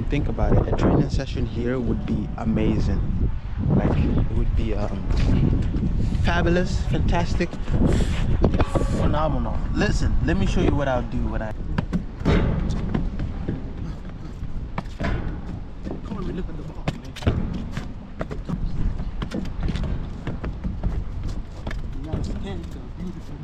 think about it, a training session here would be amazing. Like, it would be fabulous, fantastic, phenomenal. Listen, let me show you what I'll do when I... Come on, look at the ball, man. You gotta stand so beautiful.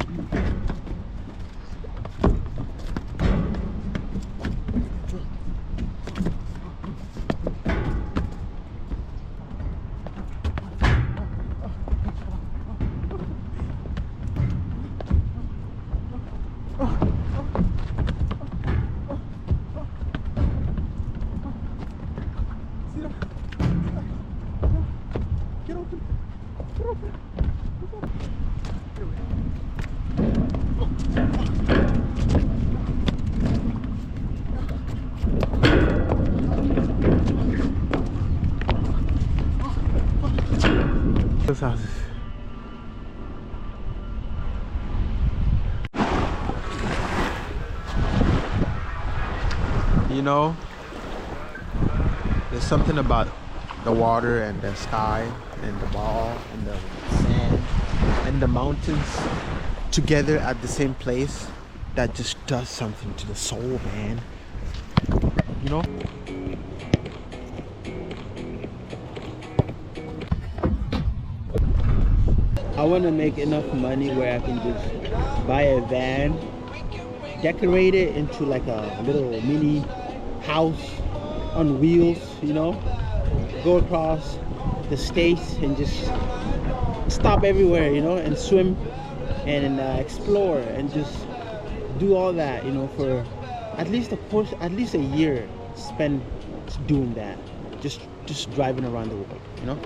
Those houses. You know, there's something about the water and the sky and the ball and the sand and the mountains together at the same place that just does something to the soul, man. You know? I want to make enough money where I can just buy a van, decorate it into like a little mini house on wheels, you know, go across the states and just stop everywhere, you know, and swim and explore and just do all that, you know, for at least a year spend doing that, just driving around the world, you know,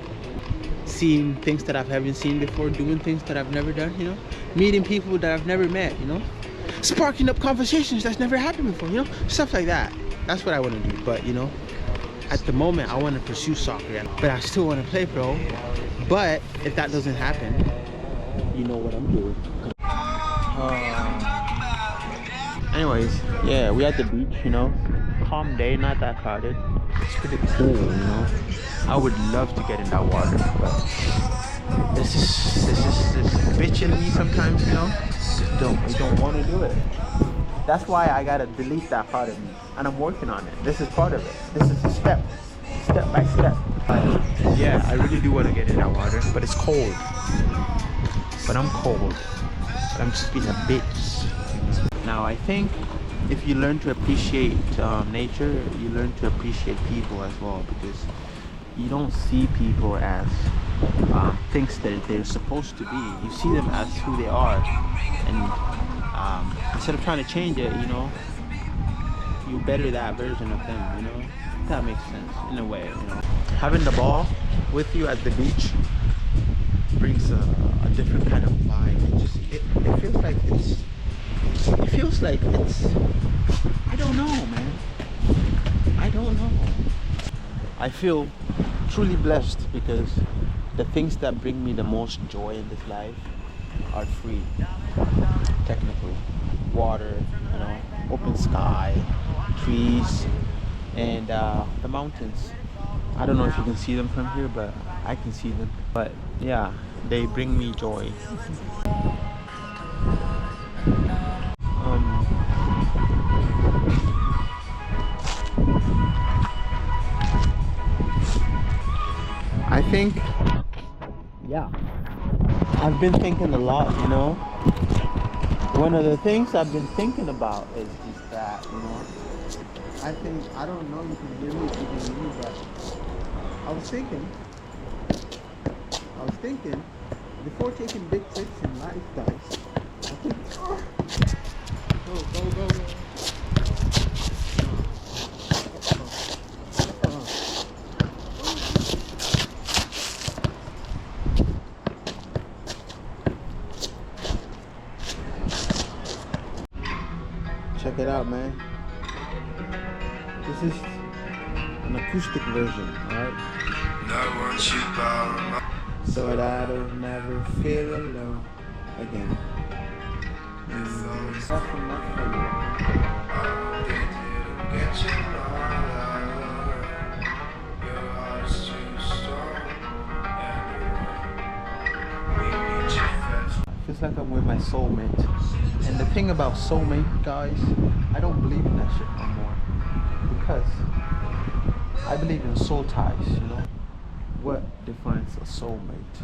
seeing things that I haven't seen before, doing things that I've never done, you know, meeting people that I've never met, you know, sparking up conversations that's never happened before, you know, stuff like that. That's what I want to do. But you know, at the moment I want to pursue soccer, but I still want to play pro. But if that doesn't happen, you know what I'm doing. Anyways, yeah, we at the beach, you know, calm day, not that crowded. It's pretty cool, you know. I would love to get in that water, but this is bitch in me sometimes, you know. I don't want to do it. That's why I gotta delete that part of me, and I'm working on it. This is part of it. This is a step by step. Yeah, I really do want to get in that water, but it's cold. But I'm cold. But I'm just being a bitch. Now I think if you learn to appreciate nature, you learn to appreciate people as well, because you don't see people as things that they're supposed to be. You see them as who they are, and instead of trying to change it, you know, you better that version of them, you know. That makes sense in a way, you know. Having the ball with you at the beach brings a different kind of vibe. It feels like it's I don't know, man. I don't know. I feel truly blessed because the things that bring me the most joy in this life are free. Technically, water, you know, open sky, trees, and the mountains. I don't know if you can see them from here, but I can see them. But yeah, they bring me joy. I think, yeah, I've been thinking a lot, you know. One of the things I've been thinking about is just that, you know. I don't know if you can hear me, if you can hear me, but I was thinking, before taking big trips in life, guys, I think, go. Check it out, man. This is an acoustic version, alright? So that I don't never feel alone again. Nothing much for you. that soulmate. And the thing about soulmate, guys, I don't believe in that shit no more. Because I believe in soul ties, you know? What defines a soulmate?